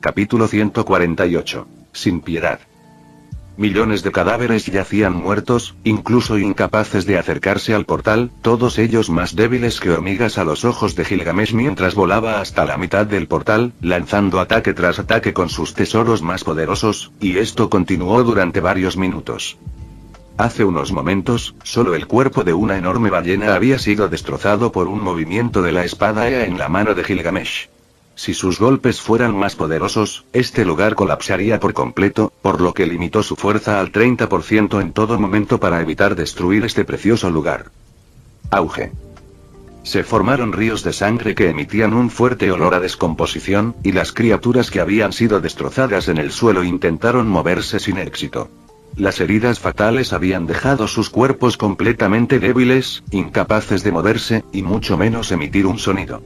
Capítulo 148. Sin piedad. Millones de cadáveres yacían muertos, incluso incapaces de acercarse al portal, todos ellos más débiles que hormigas a los ojos de Gilgamesh mientras volaba hasta la mitad del portal, lanzando ataque tras ataque con sus tesoros más poderosos, y esto continuó durante varios minutos. Hace unos momentos, solo el cuerpo de una enorme ballena había sido destrozado por un movimiento de la espada Ea en la mano de Gilgamesh. Si sus golpes fueran más poderosos, este lugar colapsaría por completo, por lo que limitó su fuerza al 30% en todo momento para evitar destruir este precioso lugar. Auge. Se formaron ríos de sangre que emitían un fuerte olor a descomposición, y las criaturas que habían sido destrozadas en el suelo intentaron moverse sin éxito. Las heridas fatales habían dejado sus cuerpos completamente débiles, incapaces de moverse, y mucho menos emitir un sonido.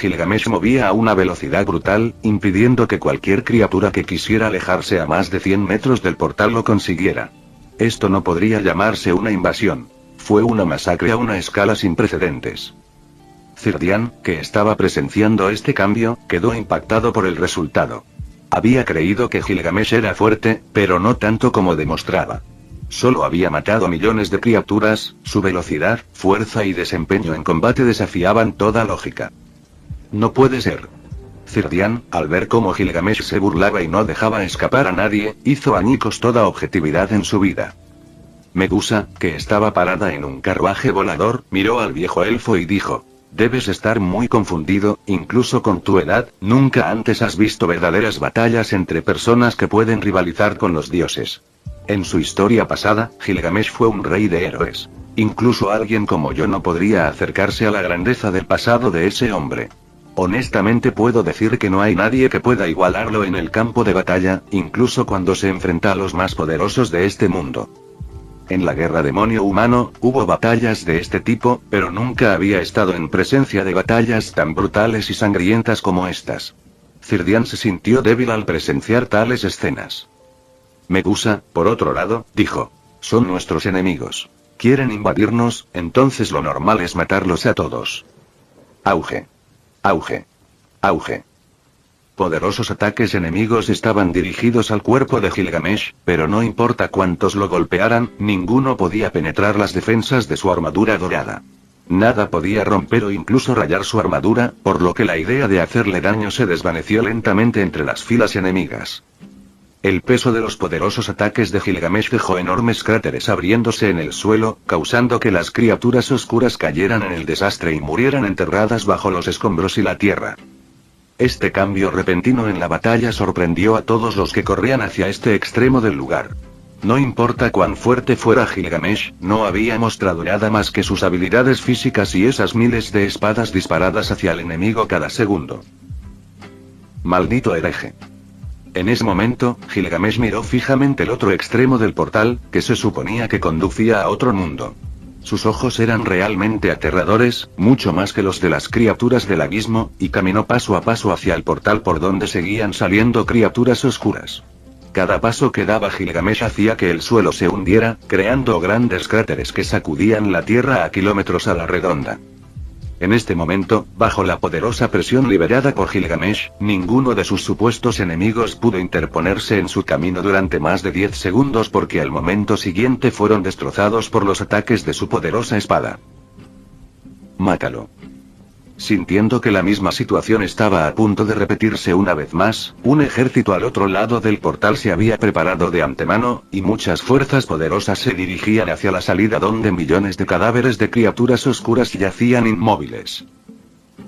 Gilgamesh movía a una velocidad brutal, impidiendo que cualquier criatura que quisiera alejarse a más de 100 metros del portal lo consiguiera. Esto no podría llamarse una invasión. Fue una masacre a una escala sin precedentes. Cirdian, que estaba presenciando este cambio, quedó impactado por el resultado. Había creído que Gilgamesh era fuerte, pero no tanto como demostraba. Solo había matado a millones de criaturas, su velocidad, fuerza y desempeño en combate desafiaban toda lógica. No puede ser. Cirdian, al ver cómo Gilgamesh se burlaba y no dejaba escapar a nadie, hizo añicos toda objetividad en su vida. Medusa, que estaba parada en un carruaje volador, miró al viejo elfo y dijo: debes estar muy confundido, incluso con tu edad, nunca antes has visto verdaderas batallas entre personas que pueden rivalizar con los dioses. En su historia pasada, Gilgamesh fue un rey de héroes. Incluso alguien como yo no podría acercarse a la grandeza del pasado de ese hombre. Honestamente puedo decir que no hay nadie que pueda igualarlo en el campo de batalla, incluso cuando se enfrenta a los más poderosos de este mundo. En la guerra demonio-humano, hubo batallas de este tipo, pero nunca había estado en presencia de batallas tan brutales y sangrientas como estas. Cirdian se sintió débil al presenciar tales escenas. Medusa, por otro lado, dijo: son nuestros enemigos. Quieren invadirnos, entonces lo normal es matarlos a todos. Auge. Auge. Auge. Poderosos ataques enemigos estaban dirigidos al cuerpo de Gilgamesh, pero no importa cuántos lo golpearan, ninguno podía penetrar las defensas de su armadura dorada. Nada podía romper o incluso rayar su armadura, por lo que la idea de hacerle daño se desvaneció lentamente entre las filas enemigas. El peso de los poderosos ataques de Gilgamesh dejó enormes cráteres abriéndose en el suelo, causando que las criaturas oscuras cayeran en el desastre y murieran enterradas bajo los escombros y la tierra. Este cambio repentino en la batalla sorprendió a todos los que corrían hacia este extremo del lugar. No importa cuán fuerte fuera Gilgamesh, no había mostrado nada más que sus habilidades físicas y esas miles de espadas disparadas hacia el enemigo cada segundo. Maldito hereje. En ese momento, Gilgamesh miró fijamente el otro extremo del portal, que se suponía que conducía a otro mundo. Sus ojos eran realmente aterradores, mucho más que los de las criaturas del abismo, y caminó paso a paso hacia el portal por donde seguían saliendo criaturas oscuras. Cada paso que daba Gilgamesh hacía que el suelo se hundiera, creando grandes cráteres que sacudían la tierra a kilómetros a la redonda. En este momento, bajo la poderosa presión liberada por Gilgamesh, ninguno de sus supuestos enemigos pudo interponerse en su camino durante más de 10 segundos porque al momento siguiente fueron destrozados por los ataques de su poderosa espada. Mátalo. Sintiendo que la misma situación estaba a punto de repetirse una vez más, un ejército al otro lado del portal se había preparado de antemano, y muchas fuerzas poderosas se dirigían hacia la salida donde millones de cadáveres de criaturas oscuras yacían inmóviles.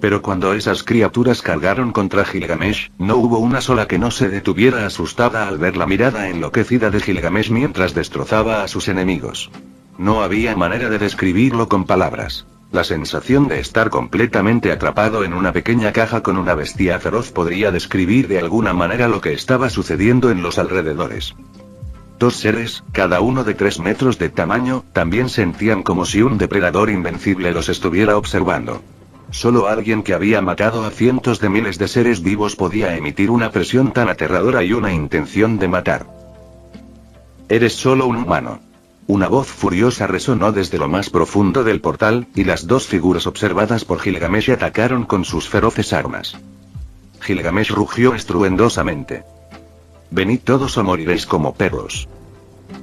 Pero cuando esas criaturas cargaron contra Gilgamesh, no hubo una sola que no se detuviera asustada al ver la mirada enloquecida de Gilgamesh mientras destrozaba a sus enemigos. No había manera de describirlo con palabras. La sensación de estar completamente atrapado en una pequeña caja con una bestia feroz podría describir de alguna manera lo que estaba sucediendo en los alrededores. Dos seres, cada uno de 3 metros de tamaño, también sentían como si un depredador invencible los estuviera observando. Solo alguien que había matado a cientos de miles de seres vivos podía emitir una presión tan aterradora y una intención de matar. Eres solo un humano. Una voz furiosa resonó desde lo más profundo del portal, y las dos figuras observadas por Gilgamesh atacaron con sus feroces armas. Gilgamesh rugió estruendosamente. Venid todos o moriréis como perros.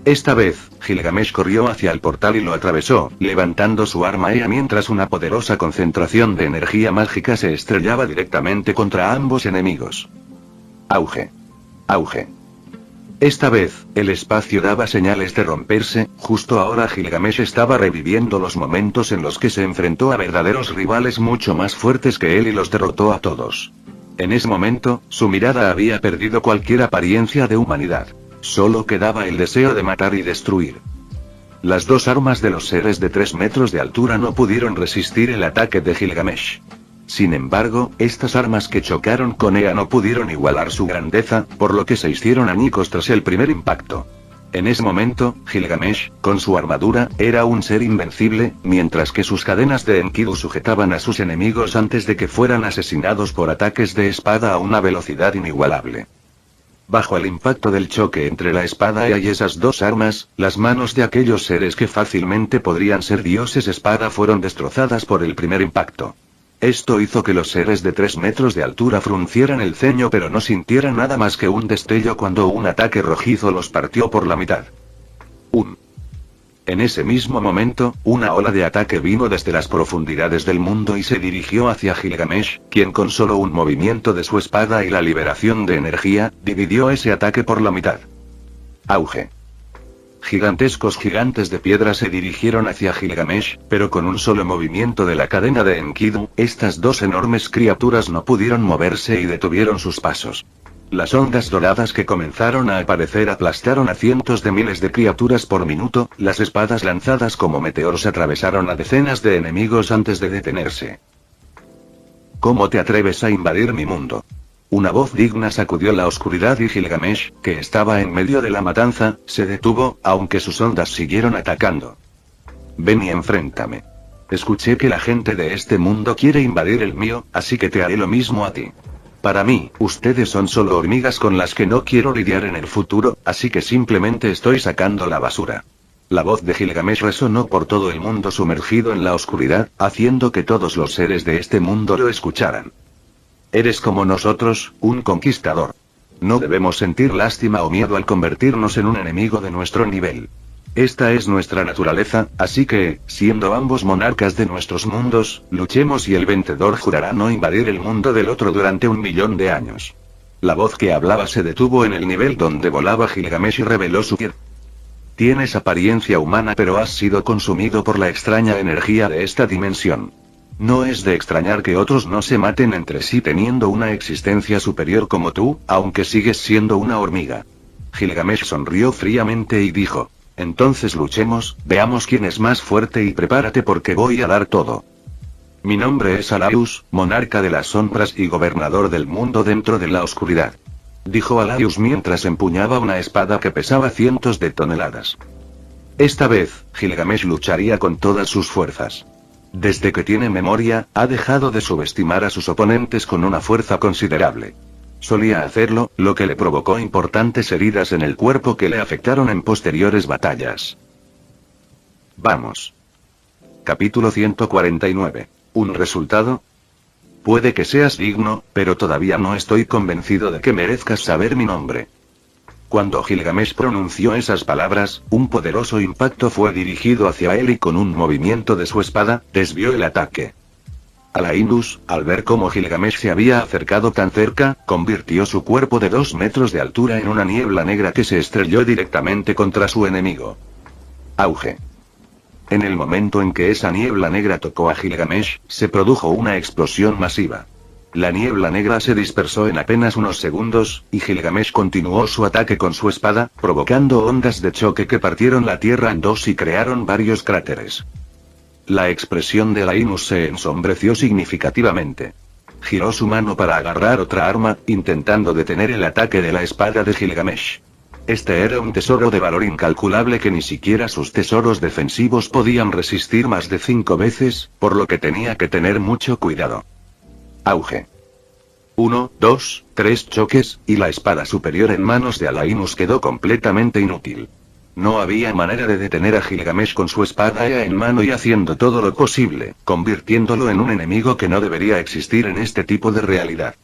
Esta vez, Gilgamesh corrió hacia el portal y lo atravesó, levantando su arma Ea mientras una poderosa concentración de energía mágica se estrellaba directamente contra ambos enemigos. Auge. Auge. Esta vez, el espacio daba señales de romperse. Justo ahora Gilgamesh estaba reviviendo los momentos en los que se enfrentó a verdaderos rivales mucho más fuertes que él y los derrotó a todos. En ese momento, su mirada había perdido cualquier apariencia de humanidad. Solo quedaba el deseo de matar y destruir. Las dos armas de los seres de 3 metros de altura no pudieron resistir el ataque de Gilgamesh. Sin embargo, estas armas que chocaron con Ea no pudieron igualar su grandeza, por lo que se hicieron añicos tras el primer impacto. En ese momento, Gilgamesh, con su armadura, era un ser invencible, mientras que sus cadenas de Enkidu sujetaban a sus enemigos antes de que fueran asesinados por ataques de espada a una velocidad inigualable. Bajo el impacto del choque entre la espada Ea y esas dos armas, las manos de aquellos seres que fácilmente podrían ser dioses espada fueron destrozadas por el primer impacto. Esto hizo que los seres de 3 metros de altura fruncieran el ceño pero no sintieran nada más que un destello cuando un ataque rojizo los partió por la mitad. En ese mismo momento, una ola de ataque vino desde las profundidades del mundo y se dirigió hacia Gilgamesh, quien con solo un movimiento de su espada y la liberación de energía, dividió ese ataque por la mitad. Auge. Gigantescos gigantes de piedra se dirigieron hacia Gilgamesh, pero con un solo movimiento de la cadena de Enkidu, estas dos enormes criaturas no pudieron moverse y detuvieron sus pasos. Las ondas doradas que comenzaron a aparecer aplastaron a cientos de miles de criaturas por minuto, las espadas lanzadas como meteoros atravesaron a decenas de enemigos antes de detenerse. ¿Cómo te atreves a invadir mi mundo? Una voz digna sacudió la oscuridad y Gilgamesh, que estaba en medio de la matanza, se detuvo, aunque sus ondas siguieron atacando. Ven y enfréntame. Escuché que la gente de este mundo quiere invadir el mío, así que te haré lo mismo a ti. Para mí, ustedes son solo hormigas con las que no quiero lidiar en el futuro, así que simplemente estoy sacando la basura. La voz de Gilgamesh resonó por todo el mundo sumergido en la oscuridad, haciendo que todos los seres de este mundo lo escucharan. Eres como nosotros, un conquistador. No debemos sentir lástima o miedo al convertirnos en un enemigo de nuestro nivel. Esta es nuestra naturaleza, así que, siendo ambos monarcas de nuestros mundos, luchemos y el vencedor jurará no invadir el mundo del otro durante 1.000.000 de años. La voz que hablaba se detuvo en el nivel donde volaba Gilgamesh y reveló su piel. Tienes apariencia humana pero has sido consumido por la extraña energía de esta dimensión. No es de extrañar que otros no se maten entre sí teniendo una existencia superior como tú, aunque sigues siendo una hormiga. Gilgamesh sonrió fríamente y dijo: entonces luchemos, veamos quién es más fuerte y prepárate porque voy a dar todo. Mi nombre es Alaius, monarca de las sombras y gobernador del mundo dentro de la oscuridad. Dijo Alaius mientras empuñaba una espada que pesaba cientos de toneladas. Esta vez, Gilgamesh lucharía con todas sus fuerzas. Desde que tiene memoria, ha dejado de subestimar a sus oponentes con una fuerza considerable. Solía hacerlo, lo que le provocó importantes heridas en el cuerpo que le afectaron en posteriores batallas. Vamos. Capítulo 149. ¿Un resultado? Puede que seas digno, pero todavía no estoy convencido de que merezcas saber mi nombre. Cuando Gilgamesh pronunció esas palabras, un poderoso impacto fue dirigido hacia él y con un movimiento de su espada, desvió el ataque. Alaius, al ver cómo Gilgamesh se había acercado tan cerca, convirtió su cuerpo de 2 metros de altura en una niebla negra que se estrelló directamente contra su enemigo. Auge. En el momento en que esa niebla negra tocó a Gilgamesh, se produjo una explosión masiva. La niebla negra se dispersó en apenas unos segundos, y Gilgamesh continuó su ataque con su espada, provocando ondas de choque que partieron la tierra en dos y crearon varios cráteres. La expresión de Alaius se ensombreció significativamente. Giró su mano para agarrar otra arma, intentando detener el ataque de la espada de Gilgamesh. Este era un tesoro de valor incalculable que ni siquiera sus tesoros defensivos podían resistir más de 5 veces, por lo que tenía que tener mucho cuidado. Auge. 1, 2, 3 choques, y la espada superior en manos de Alaius quedó completamente inútil. No había manera de detener a Gilgamesh con su espada en mano y haciendo todo lo posible, convirtiéndolo en un enemigo que no debería existir en este tipo de realidad.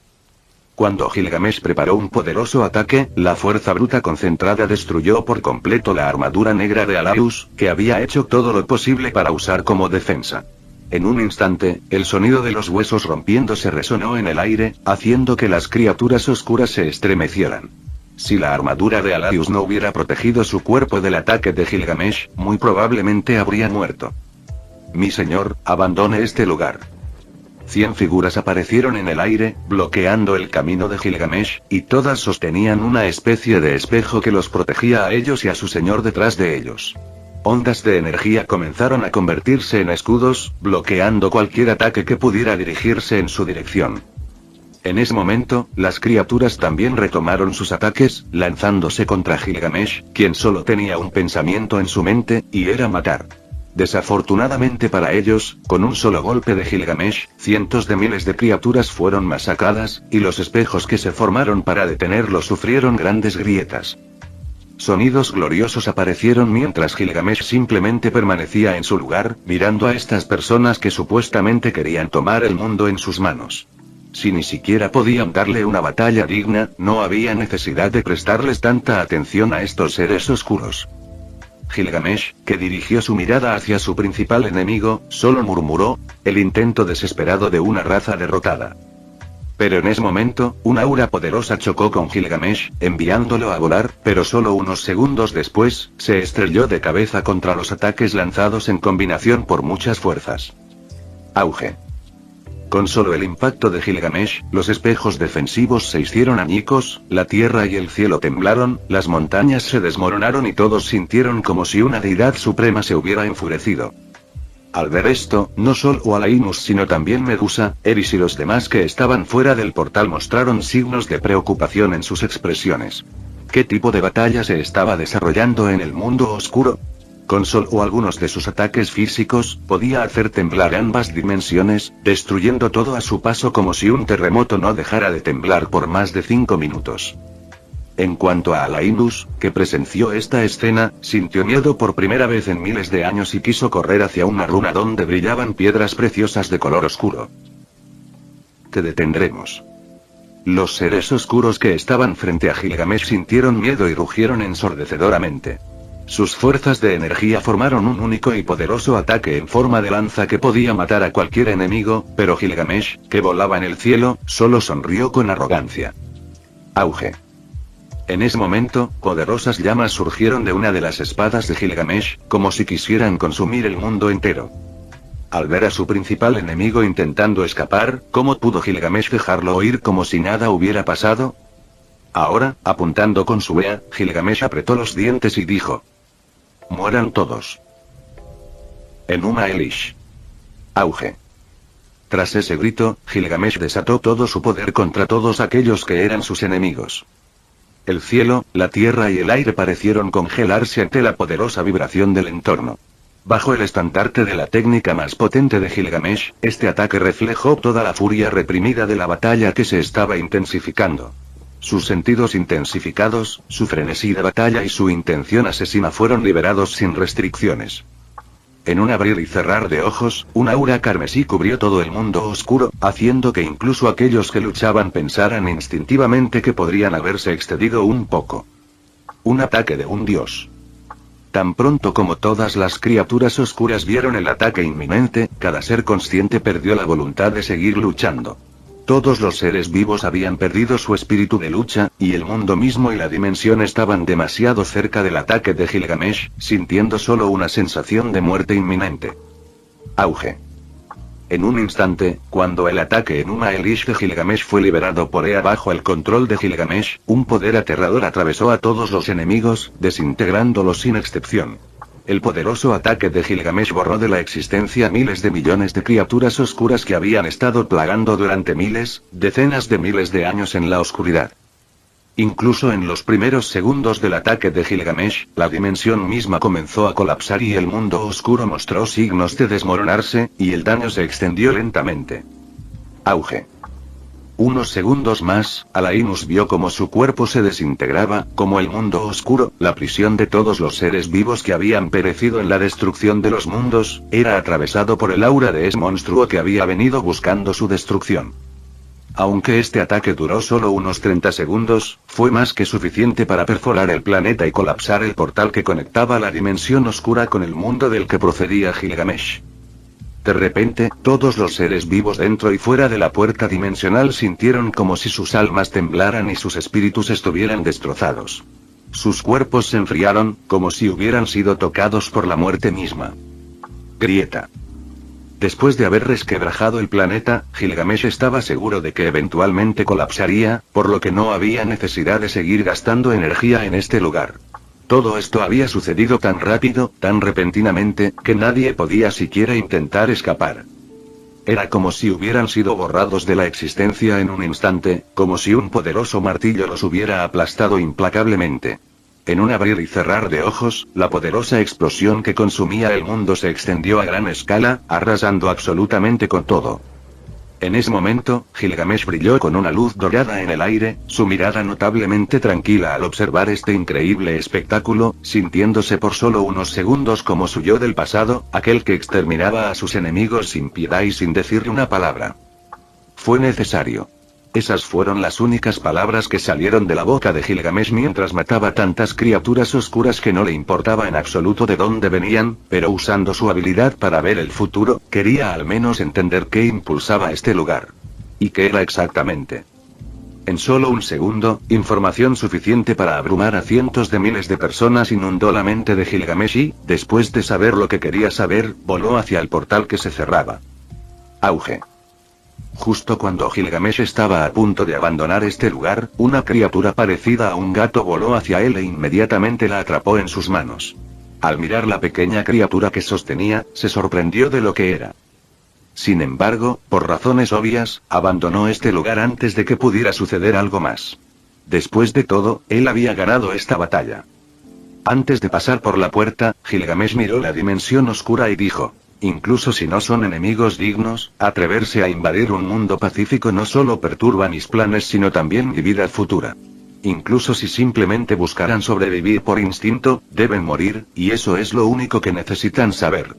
Cuando Gilgamesh preparó un poderoso ataque, la fuerza bruta concentrada destruyó por completo la armadura negra de Alaius, que había hecho todo lo posible para usar como defensa. En un instante, el sonido de los huesos rompiéndose resonó en el aire, haciendo que las criaturas oscuras se estremecieran. Si la armadura de Alaius no hubiera protegido su cuerpo del ataque de Gilgamesh, muy probablemente habría muerto. Mi señor, abandone este lugar. 100 figuras aparecieron en el aire, bloqueando el camino de Gilgamesh, y todas sostenían una especie de espejo que los protegía a ellos y a su señor detrás de ellos. Ondas de energía comenzaron a convertirse en escudos, bloqueando cualquier ataque que pudiera dirigirse en su dirección. En ese momento, las criaturas también retomaron sus ataques, lanzándose contra Gilgamesh, quien solo tenía un pensamiento en su mente, y era matar. Desafortunadamente para ellos, con un solo golpe de Gilgamesh, cientos de miles de criaturas fueron masacradas, y los espejos que se formaron para detenerlos sufrieron grandes grietas. Sonidos gloriosos aparecieron mientras Gilgamesh simplemente permanecía en su lugar, mirando a estas personas que supuestamente querían tomar el mundo en sus manos. Si ni siquiera podían darle una batalla digna, no había necesidad de prestarles tanta atención a estos seres oscuros. Gilgamesh, que dirigió su mirada hacia su principal enemigo, solo murmuró, el intento desesperado de una raza derrotada. Pero en ese momento, una aura poderosa chocó con Gilgamesh, enviándolo a volar, pero solo unos segundos después, se estrelló de cabeza contra los ataques lanzados en combinación por muchas fuerzas. Auge. Con solo el impacto de Gilgamesh, los espejos defensivos se hicieron añicos, la tierra y el cielo temblaron, las montañas se desmoronaron y todos sintieron como si una deidad suprema se hubiera enfurecido. Al ver esto, no solo Alaimus sino también Medusa, Eris y los demás que estaban fuera del portal mostraron signos de preocupación en sus expresiones. ¿Qué tipo de batalla se estaba desarrollando en el mundo oscuro? Con solo algunos de sus ataques físicos, podía hacer temblar ambas dimensiones, destruyendo todo a su paso como si un terremoto no dejara de temblar por más de 5 minutos. En cuanto a Alaimus, que presenció esta escena, sintió miedo por primera vez en miles de años y quiso correr hacia una runa donde brillaban piedras preciosas de color oscuro. Te detendremos. Los seres oscuros que estaban frente a Gilgamesh sintieron miedo y rugieron ensordecedoramente. Sus fuerzas de energía formaron un único y poderoso ataque en forma de lanza que podía matar a cualquier enemigo, pero Gilgamesh, que volaba en el cielo, solo sonrió con arrogancia. Auge. En ese momento, poderosas llamas surgieron de una de las espadas de Gilgamesh, como si quisieran consumir el mundo entero. Al ver a su principal enemigo intentando escapar, ¿cómo pudo Gilgamesh dejarlo huir como si nada hubiera pasado? Ahora, apuntando con su ea, Gilgamesh apretó los dientes y dijo: mueran todos. Enuma Elish. Auge. Tras ese grito, Gilgamesh desató todo su poder contra todos aquellos que eran sus enemigos. El cielo, la tierra y el aire parecieron congelarse ante la poderosa vibración del entorno. Bajo el estandarte de la técnica más potente de Gilgamesh, este ataque reflejó toda la furia reprimida de la batalla que se estaba intensificando. Sus sentidos intensificados, su frenesí de batalla y su intención asesina fueron liberados sin restricciones. En un abrir y cerrar de ojos, un aura carmesí cubrió todo el mundo oscuro, haciendo que incluso aquellos que luchaban pensaran instintivamente que podrían haberse excedido un poco. Un ataque de un dios. Tan pronto como todas las criaturas oscuras vieron el ataque inminente, cada ser consciente perdió la voluntad de seguir luchando. Todos los seres vivos habían perdido su espíritu de lucha, y el mundo mismo y la dimensión estaban demasiado cerca del ataque de Gilgamesh, sintiendo solo una sensación de muerte inminente. Auge. En un instante, cuando el ataque Enuma Elish de Gilgamesh fue liberado por Ea bajo el control de Gilgamesh, un poder aterrador atravesó a todos los enemigos, desintegrándolos sin excepción. El poderoso ataque de Gilgamesh borró de la existencia miles de millones de criaturas oscuras que habían estado plagando durante miles, decenas de miles de años en la oscuridad. Incluso en los primeros segundos del ataque de Gilgamesh, la dimensión misma comenzó a colapsar y el mundo oscuro mostró signos de desmoronarse, y el daño se extendió lentamente. Auge. Unos segundos más, Alaimus vio como su cuerpo se desintegraba, como el mundo oscuro, la prisión de todos los seres vivos que habían perecido en la destrucción de los mundos, era atravesado por el aura de ese monstruo que había venido buscando su destrucción. Aunque este ataque duró solo unos 30 segundos, fue más que suficiente para perforar el planeta y colapsar el portal que conectaba la dimensión oscura con el mundo del que procedía Gilgamesh. De repente, todos los seres vivos dentro y fuera de la puerta dimensional sintieron como si sus almas temblaran y sus espíritus estuvieran destrozados. Sus cuerpos se enfriaron, como si hubieran sido tocados por la muerte misma. Grieta. Después de haber resquebrajado el planeta, Gilgamesh estaba seguro de que eventualmente colapsaría, por lo que no había necesidad de seguir gastando energía en este lugar. Todo esto había sucedido tan rápido, tan repentinamente, que nadie podía siquiera intentar escapar. Era como si hubieran sido borrados de la existencia en un instante, como si un poderoso martillo los hubiera aplastado implacablemente. En un abrir y cerrar de ojos, la poderosa explosión que consumía el mundo se extendió a gran escala, arrasando absolutamente con todo. En ese momento, Gilgamesh brilló con una luz dorada en el aire, su mirada notablemente tranquila al observar este increíble espectáculo, sintiéndose por solo unos segundos como su yo del pasado, aquel que exterminaba a sus enemigos sin piedad y sin decirle una palabra. Fue necesario. Esas fueron las únicas palabras que salieron de la boca de Gilgamesh mientras mataba tantas criaturas oscuras que no le importaba en absoluto de dónde venían, pero usando su habilidad para ver el futuro, quería al menos entender qué impulsaba este lugar. ¿Y qué era exactamente? En solo un segundo, información suficiente para abrumar a cientos de miles de personas inundó la mente de Gilgamesh y, después de saber lo que quería saber, voló hacia el portal que se cerraba. Auge. Justo cuando Gilgamesh estaba a punto de abandonar este lugar, una criatura parecida a un gato voló hacia él e inmediatamente la atrapó en sus manos. Al mirar la pequeña criatura que sostenía, se sorprendió de lo que era. Sin embargo, por razones obvias, abandonó este lugar antes de que pudiera suceder algo más. Después de todo, él había ganado esta batalla. Antes de pasar por la puerta, Gilgamesh miró la dimensión oscura y dijo: incluso si no son enemigos dignos, atreverse a invadir un mundo pacífico no solo perturba mis planes sino también mi vida futura. Incluso si simplemente buscaran sobrevivir por instinto, deben morir, y eso es lo único que necesitan saber.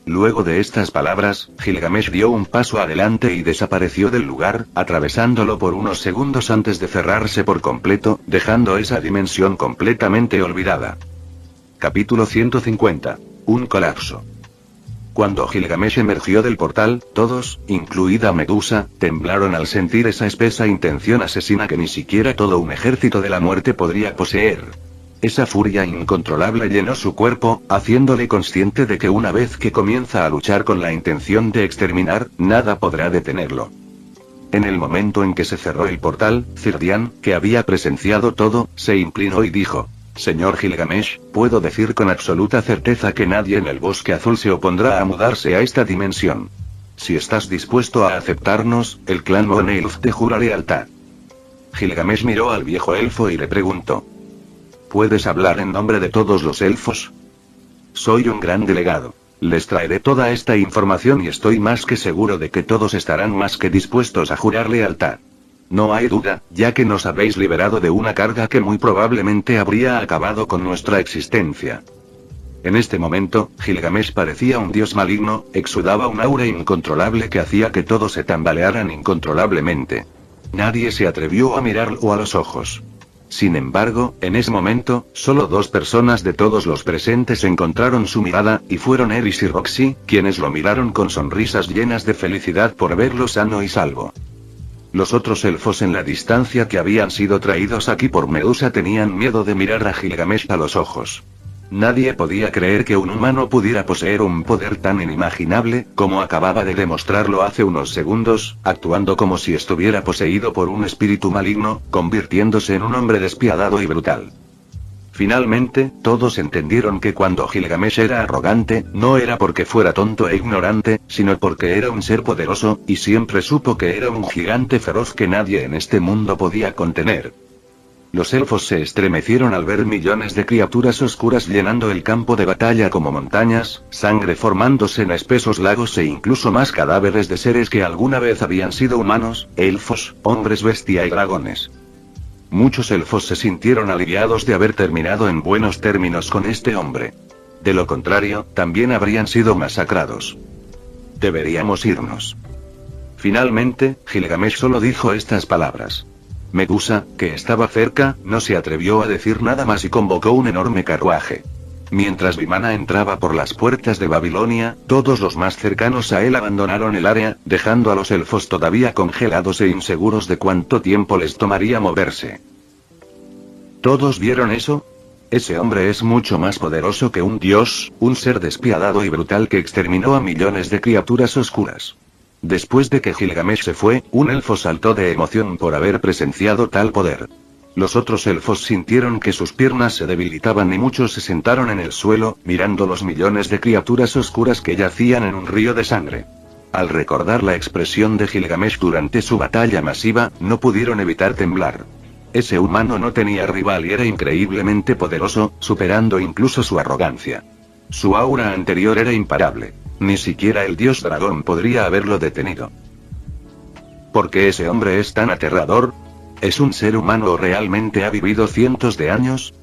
Luego de estas palabras, Gilgamesh dio un paso adelante y desapareció del lugar, atravesándolo por unos segundos antes de cerrarse por completo, dejando esa dimensión completamente olvidada. Capítulo 150. Un colapso. Cuando Gilgamesh emergió del portal, todos, incluida Medusa, temblaron al sentir esa espesa intención asesina que ni siquiera todo un ejército de la muerte podría poseer. Esa furia incontrolable llenó su cuerpo, haciéndole consciente de que una vez que comienza a luchar con la intención de exterminar, nada podrá detenerlo. En el momento en que se cerró el portal, Cirdian, que había presenciado todo, se inclinó y dijo: Señor Gilgamesh, puedo decir con absoluta certeza que nadie en el Bosque Azul se opondrá a mudarse a esta dimensión. Si estás dispuesto a aceptarnos, el clan Moneilf te jura lealtad. Gilgamesh miró al viejo elfo y le preguntó: ¿puedes hablar en nombre de todos los elfos? Soy un gran delegado. Les traeré toda esta información y estoy más que seguro de que todos estarán más que dispuestos a jurar lealtad. No hay duda, ya que nos habéis liberado de una carga que muy probablemente habría acabado con nuestra existencia. En este momento, Gilgamesh parecía un dios maligno, exudaba un aura incontrolable que hacía que todos se tambalearan incontrolablemente. Nadie se atrevió a mirarlo a los ojos. Sin embargo, en ese momento, solo dos personas de todos los presentes encontraron su mirada, y fueron Eris y Roxy, quienes lo miraron con sonrisas llenas de felicidad por verlo sano y salvo. Los otros elfos en la distancia que habían sido traídos aquí por Medusa tenían miedo de mirar a Gilgamesh a los ojos. Nadie podía creer que un humano pudiera poseer un poder tan inimaginable, como acababa de demostrarlo hace unos segundos, actuando como si estuviera poseído por un espíritu maligno, convirtiéndose en un hombre despiadado y brutal. Finalmente, todos entendieron que cuando Gilgamesh era arrogante, no era porque fuera tonto e ignorante, sino porque era un ser poderoso, y siempre supo que era un gigante feroz que nadie en este mundo podía contener. Los elfos se estremecieron al ver millones de criaturas oscuras llenando el campo de batalla como montañas, sangre formándose en espesos lagos e incluso más cadáveres de seres que alguna vez habían sido humanos, elfos, hombres bestia y dragones. Muchos elfos se sintieron aliviados de haber terminado en buenos términos con este hombre. De lo contrario, también habrían sido masacrados. Deberíamos irnos. Finalmente, Gilgamesh solo dijo estas palabras. Medusa, que estaba cerca, no se atrevió a decir nada más y convocó un enorme carruaje. Mientras Vimana entraba por las puertas de Babilonia, todos los más cercanos a él abandonaron el área, dejando a los elfos todavía congelados e inseguros de cuánto tiempo les tomaría moverse. ¿Todos vieron eso? Ese hombre es mucho más poderoso que un dios, un ser despiadado y brutal que exterminó a millones de criaturas oscuras. Después de que Gilgamesh se fue, un elfo saltó de emoción por haber presenciado tal poder. Los otros elfos sintieron que sus piernas se debilitaban y muchos se sentaron en el suelo, mirando los millones de criaturas oscuras que yacían en un río de sangre. Al recordar la expresión de Gilgamesh durante su batalla masiva, no pudieron evitar temblar. Ese humano no tenía rival y era increíblemente poderoso, superando incluso su arrogancia. Su aura anterior era imparable. Ni siquiera el dios dragón podría haberlo detenido. ¿Por qué ese hombre es tan aterrador? ¿Es un ser humano o realmente ha vivido cientos de años?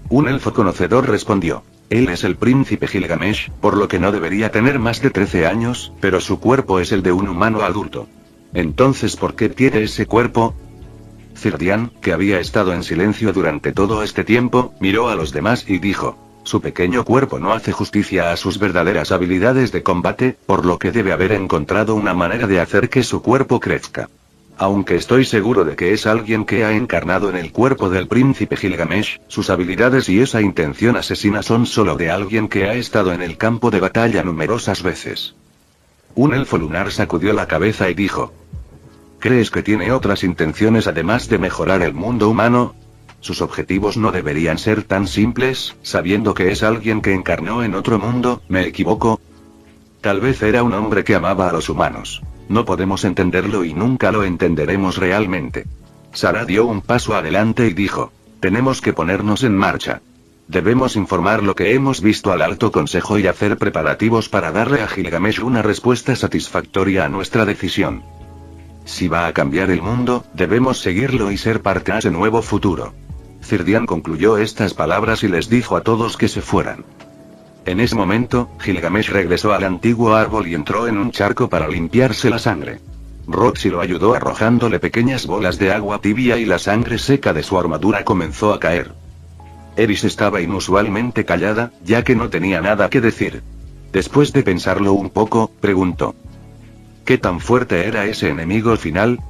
Un elfo conocedor respondió. Él es el príncipe Gilgamesh, por lo que no debería tener más de 13 años, pero su cuerpo es el de un humano adulto. Entonces, ¿por qué tiene ese cuerpo? Círdian, que había estado en silencio durante todo este tiempo, miró a los demás y dijo. Su pequeño cuerpo no hace justicia a sus verdaderas habilidades de combate, por lo que debe haber encontrado una manera de hacer que su cuerpo crezca. Aunque estoy seguro de que es alguien que ha encarnado en el cuerpo del príncipe Gilgamesh, sus habilidades y esa intención asesina son solo de alguien que ha estado en el campo de batalla numerosas veces. Un elfo lunar sacudió la cabeza y dijo. ¿Crees que tiene otras intenciones además de mejorar el mundo humano? Sus objetivos no deberían ser tan simples, sabiendo que es alguien que encarnó en otro mundo, ¿me equivoco? Tal vez era un hombre que amaba a los humanos. No podemos entenderlo y nunca lo entenderemos realmente. Sara dio un paso adelante y dijo, tenemos que ponernos en marcha. Debemos informar lo que hemos visto al Alto Consejo y hacer preparativos para darle a Gilgamesh una respuesta satisfactoria a nuestra decisión. Si va a cambiar el mundo, debemos seguirlo y ser parte de ese nuevo futuro. Círdian concluyó estas palabras y les dijo a todos que se fueran. En ese momento, Gilgamesh regresó al antiguo árbol y entró en un charco para limpiarse la sangre. Roxy lo ayudó arrojándole pequeñas bolas de agua tibia y la sangre seca de su armadura comenzó a caer. Eris estaba inusualmente callada, ya que no tenía nada que decir. Después de pensarlo un poco, preguntó. ¿Qué tan fuerte era ese enemigo final?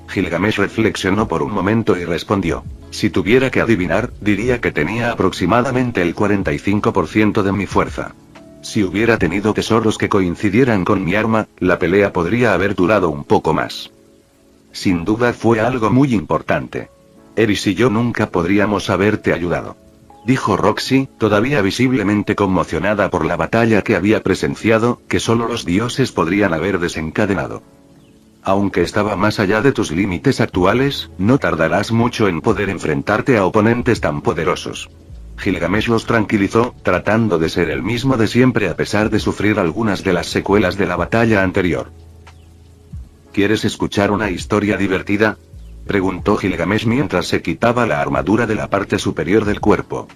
Gilgamesh reflexionó por un momento y respondió. Si tuviera que adivinar, diría que tenía aproximadamente el 45% de mi fuerza. Si hubiera tenido tesoros que coincidieran con mi arma, la pelea podría haber durado un poco más. Sin duda fue algo muy importante. Eris y yo nunca podríamos haberte ayudado. Dijo Roxy, todavía visiblemente conmocionada por la batalla que había presenciado, que solo los dioses podrían haber desencadenado. Aunque estaba más allá de tus límites actuales, no tardarás mucho en poder enfrentarte a oponentes tan poderosos. Gilgamesh los tranquilizó, tratando de ser el mismo de siempre a pesar de sufrir algunas de las secuelas de la batalla anterior. ¿Quieres escuchar una historia divertida? Preguntó Gilgamesh mientras se quitaba la armadura de la parte superior del cuerpo.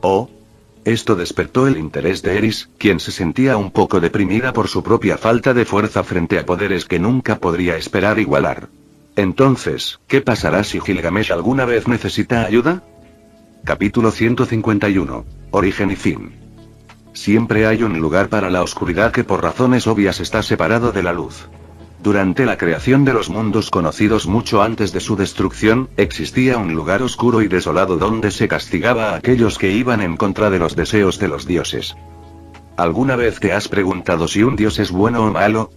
Oh. Esto despertó el interés de Eris, quien se sentía un poco deprimida por su propia falta de fuerza frente a poderes que nunca podría esperar igualar. Entonces, ¿qué pasará si Gilgamesh alguna vez necesita ayuda? Capítulo 151. Origen y fin. Siempre hay un lugar para la oscuridad que por razones obvias está separado de la luz. Durante la creación de los mundos conocidos mucho antes de su destrucción, existía un lugar oscuro y desolado donde se castigaba a aquellos que iban en contra de los deseos de los dioses. ¿Alguna vez te has preguntado si un dios es bueno o malo?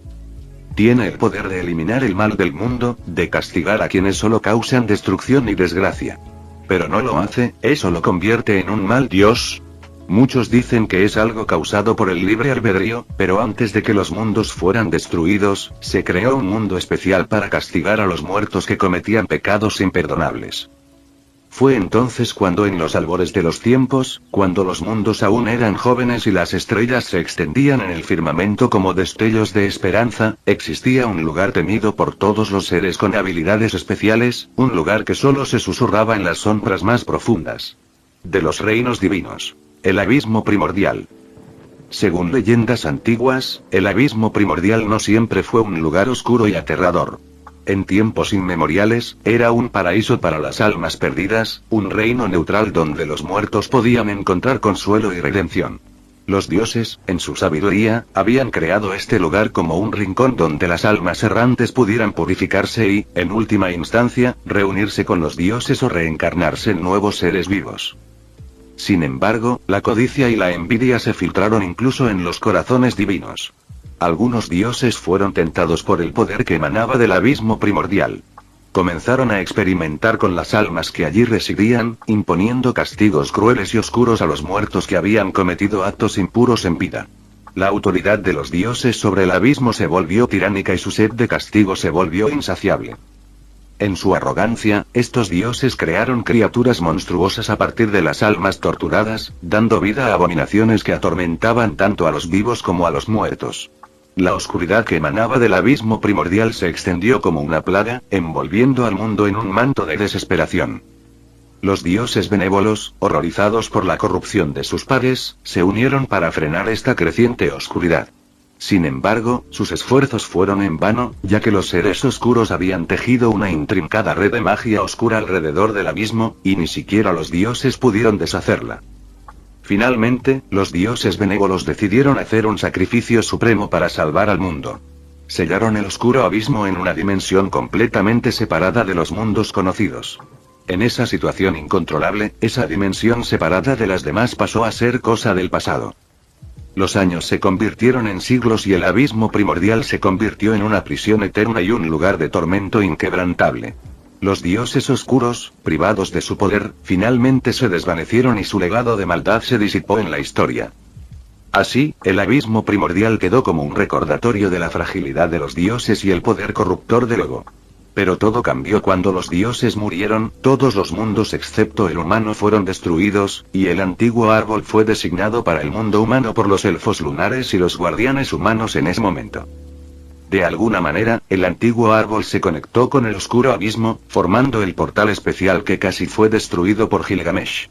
Tiene el poder de eliminar el mal del mundo, de castigar a quienes solo causan destrucción y desgracia. Pero no lo hace, ¿eso lo convierte en un mal dios? Muchos dicen que es algo causado por el libre albedrío, pero antes de que los mundos fueran destruidos, se creó un mundo especial para castigar a los muertos que cometían pecados imperdonables. Fue entonces cuando en los albores de los tiempos, cuando los mundos aún eran jóvenes y las estrellas se extendían en el firmamento como destellos de esperanza, existía un lugar temido por todos los seres con habilidades especiales, un lugar que solo se susurraba en las sombras más profundas de los reinos divinos. El abismo primordial. Según leyendas antiguas, el abismo primordial no siempre fue un lugar oscuro y aterrador. En tiempos inmemoriales, era un paraíso para las almas perdidas, un reino neutral donde los muertos podían encontrar consuelo y redención. Los dioses, en su sabiduría, habían creado este lugar como un rincón donde las almas errantes pudieran purificarse y, en última instancia, reunirse con los dioses o reencarnarse en nuevos seres vivos. Sin embargo, la codicia y la envidia se filtraron incluso en los corazones divinos. Algunos dioses fueron tentados por el poder que emanaba del abismo primordial. Comenzaron a experimentar con las almas que allí residían, imponiendo castigos crueles y oscuros a los muertos que habían cometido actos impuros en vida. La autoridad de los dioses sobre el abismo se volvió tiránica y su sed de castigo se volvió insaciable. En su arrogancia, estos dioses crearon criaturas monstruosas a partir de las almas torturadas, dando vida a abominaciones que atormentaban tanto a los vivos como a los muertos. La oscuridad que emanaba del abismo primordial se extendió como una plaga, envolviendo al mundo en un manto de desesperación. Los dioses benévolos, horrorizados por la corrupción de sus pares, se unieron para frenar esta creciente oscuridad. Sin embargo, sus esfuerzos fueron en vano, ya que los seres oscuros habían tejido una intrincada red de magia oscura alrededor del abismo, y ni siquiera los dioses pudieron deshacerla. Finalmente, los dioses benévolos decidieron hacer un sacrificio supremo para salvar al mundo. Sellaron el oscuro abismo en una dimensión completamente separada de los mundos conocidos. En esa situación incontrolable, esa dimensión separada de las demás pasó a ser cosa del pasado. Los años se convirtieron en siglos y el abismo primordial se convirtió en una prisión eterna y un lugar de tormento inquebrantable. Los dioses oscuros, privados de su poder, finalmente se desvanecieron y su legado de maldad se disipó en la historia. Así, el abismo primordial quedó como un recordatorio de la fragilidad de los dioses y el poder corruptor del ego. Pero todo cambió cuando los dioses murieron, todos los mundos excepto el humano fueron destruidos, y el antiguo árbol fue designado para el mundo humano por los elfos lunares y los guardianes humanos en ese momento. De alguna manera, el antiguo árbol se conectó con el oscuro abismo, formando el portal especial que casi fue destruido por Gilgamesh.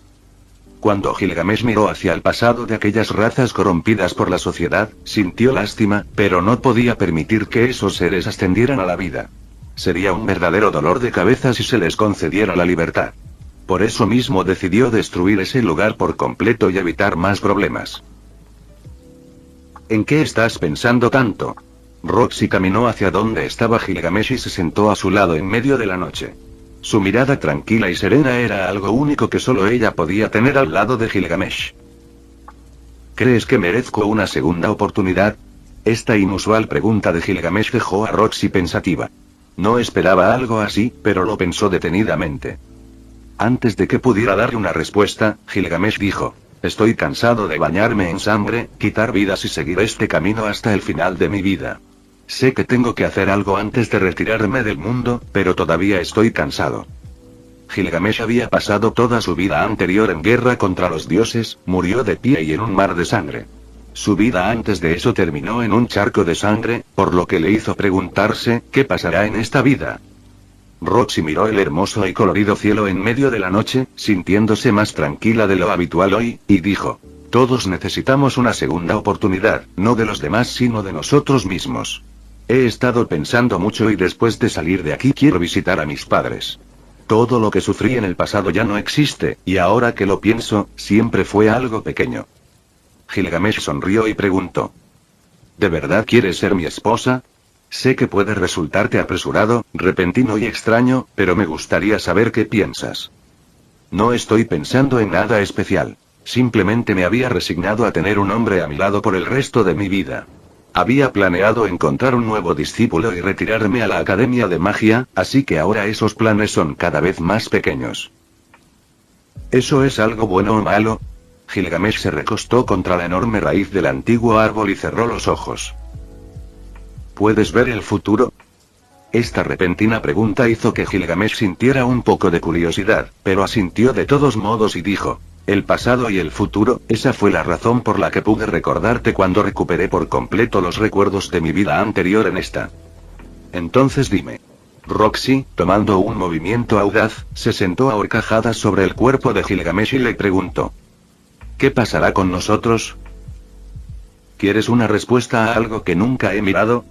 Cuando Gilgamesh miró hacia el pasado de aquellas razas corrompidas por la sociedad, sintió lástima, pero no podía permitir que esos seres ascendieran a la vida. Sería un verdadero dolor de cabeza si se les concediera la libertad. Por eso mismo decidió destruir ese lugar por completo y evitar más problemas. ¿En qué estás pensando tanto? Roxy caminó hacia donde estaba Gilgamesh y se sentó a su lado en medio de la noche. Su mirada tranquila y serena era algo único que solo ella podía tener al lado de Gilgamesh. ¿Crees que merezco una segunda oportunidad? Esta inusual pregunta de Gilgamesh dejó a Roxy pensativa. No esperaba algo así, pero lo pensó detenidamente. Antes de que pudiera darle una respuesta, Gilgamesh dijo: estoy cansado de bañarme en sangre, quitar vidas y seguir este camino hasta el final de mi vida. Sé que tengo que hacer algo antes de retirarme del mundo, pero todavía estoy cansado. Gilgamesh había pasado toda su vida anterior en guerra contra los dioses, murió de pie y en un mar de sangre. Su vida antes de eso terminó en un charco de sangre, por lo que le hizo preguntarse, ¿qué pasará en esta vida? Roxy miró el hermoso y colorido cielo en medio de la noche, sintiéndose más tranquila de lo habitual hoy, y dijo: todos necesitamos una segunda oportunidad, no de los demás sino de nosotros mismos. He estado pensando mucho y después de salir de aquí quiero visitar a mis padres. Todo lo que sufrí en el pasado ya no existe, y ahora que lo pienso, siempre fue algo pequeño. Gilgamesh sonrió y preguntó: ¿de verdad quieres ser mi esposa? Sé que puede resultarte apresurado, repentino y extraño, pero me gustaría saber qué piensas. No estoy pensando en nada especial. Simplemente me había resignado a tener un hombre a mi lado por el resto de mi vida. Había planeado encontrar un nuevo discípulo y retirarme a la Academia de Magia, así que ahora esos planes son cada vez más pequeños. ¿Eso es algo bueno o malo? Gilgamesh se recostó contra la enorme raíz del antiguo árbol y cerró los ojos. ¿Puedes ver el futuro? Esta repentina pregunta hizo que Gilgamesh sintiera un poco de curiosidad, pero asintió de todos modos y dijo: el pasado y el futuro, esa fue la razón por la que pude recordarte cuando recuperé por completo los recuerdos de mi vida anterior en esta. Entonces dime. Roxy, tomando un movimiento audaz, se sentó a horcajadas sobre el cuerpo de Gilgamesh y le preguntó: ¿qué pasará con nosotros? ¿Quieres una respuesta a algo que nunca he mirado?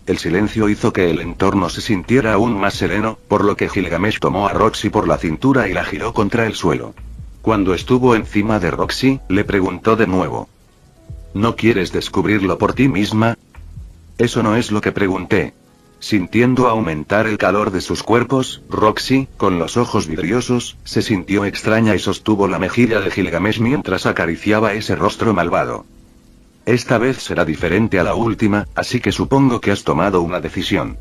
El silencio hizo que el entorno se sintiera aún más sereno, por lo que Gilgamesh tomó a Roxy por la cintura y la giró contra el suelo. Cuando estuvo encima de Roxy, le preguntó de nuevo. ¿No quieres descubrirlo por ti misma? Eso no es lo que pregunté. Sintiendo aumentar el calor de sus cuerpos, Roxy, con los ojos vidriosos, se sintió extraña y sostuvo la mejilla de Gilgamesh mientras acariciaba ese rostro malvado. Esta vez será diferente a la última, así que supongo que has tomado una decisión.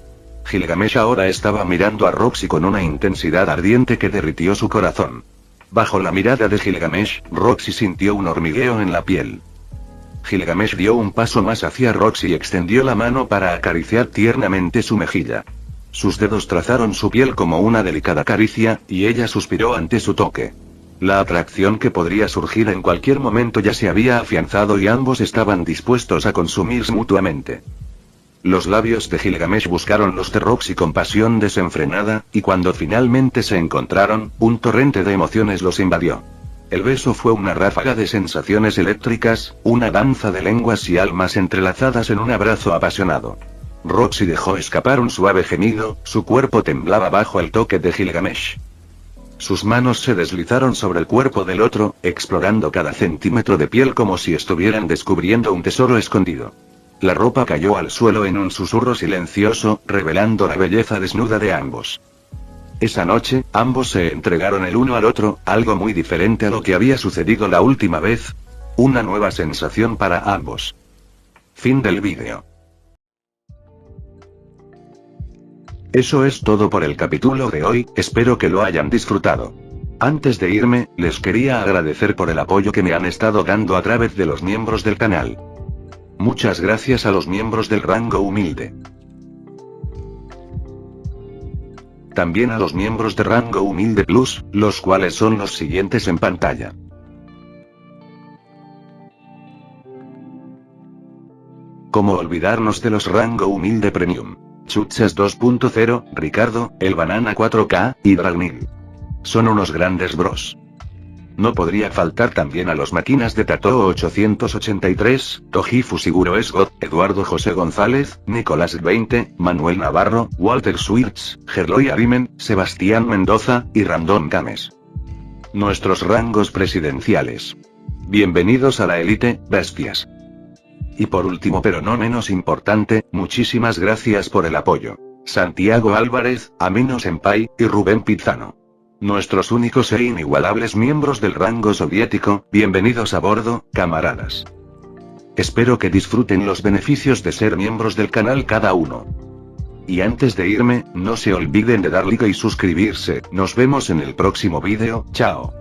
Gilgamesh ahora estaba mirando a Roxy con una intensidad ardiente que derritió su corazón. Bajo la mirada de Gilgamesh, Roxy sintió un hormigueo en la piel. Gilgamesh dio un paso más hacia Roxy y extendió la mano para acariciar tiernamente su mejilla. Sus dedos trazaron su piel como una delicada caricia, y ella suspiró ante su toque. La atracción que podría surgir en cualquier momento ya se había afianzado y ambos estaban dispuestos a consumirse mutuamente. Los labios de Gilgamesh buscaron los de Roxy con pasión desenfrenada, y cuando finalmente se encontraron, un torrente de emociones los invadió. El beso fue una ráfaga de sensaciones eléctricas, una danza de lenguas y almas entrelazadas en un abrazo apasionado. Roxy dejó escapar un suave gemido, su cuerpo temblaba bajo el toque de Gilgamesh. Sus manos se deslizaron sobre el cuerpo del otro, explorando cada centímetro de piel como si estuvieran descubriendo un tesoro escondido. La ropa cayó al suelo en un susurro silencioso, revelando la belleza desnuda de ambos. Esa noche, ambos se entregaron el uno al otro, algo muy diferente a lo que había sucedido la última vez. Una nueva sensación para ambos. Fin del vídeo. Eso es todo por el capítulo de hoy, espero que lo hayan disfrutado. Antes de irme, les quería agradecer por el apoyo que me han estado dando a través de los miembros del canal. Muchas gracias a los miembros del rango humilde. También a los miembros de rango humilde plus, los cuales son los siguientes en pantalla. ¿Cómo olvidarnos de los rango humilde premium? Chuchas 2.0, Ricardo, el Banana 4K, y Dragnil. Son unos grandes bros. No podría faltar también a los máquinas de Tato 883, Tojifu Siguro Esgot, Eduardo José González, Nicolás 20, Manuel Navarro, Walter Swirts, Gerloy Arimen, Sebastián Mendoza, y Random Games. Nuestros rangos presidenciales. Bienvenidos a la élite, bestias. Y por último pero no menos importante, muchísimas gracias por el apoyo. Santiago Álvarez, Amino Senpai, y Rubén Pizano. Nuestros únicos e inigualables miembros del rango soviético, bienvenidos a bordo, camaradas. Espero que disfruten los beneficios de ser miembros del canal cada uno. Y antes de irme, no se olviden de dar like y suscribirse, nos vemos en el próximo vídeo, chao.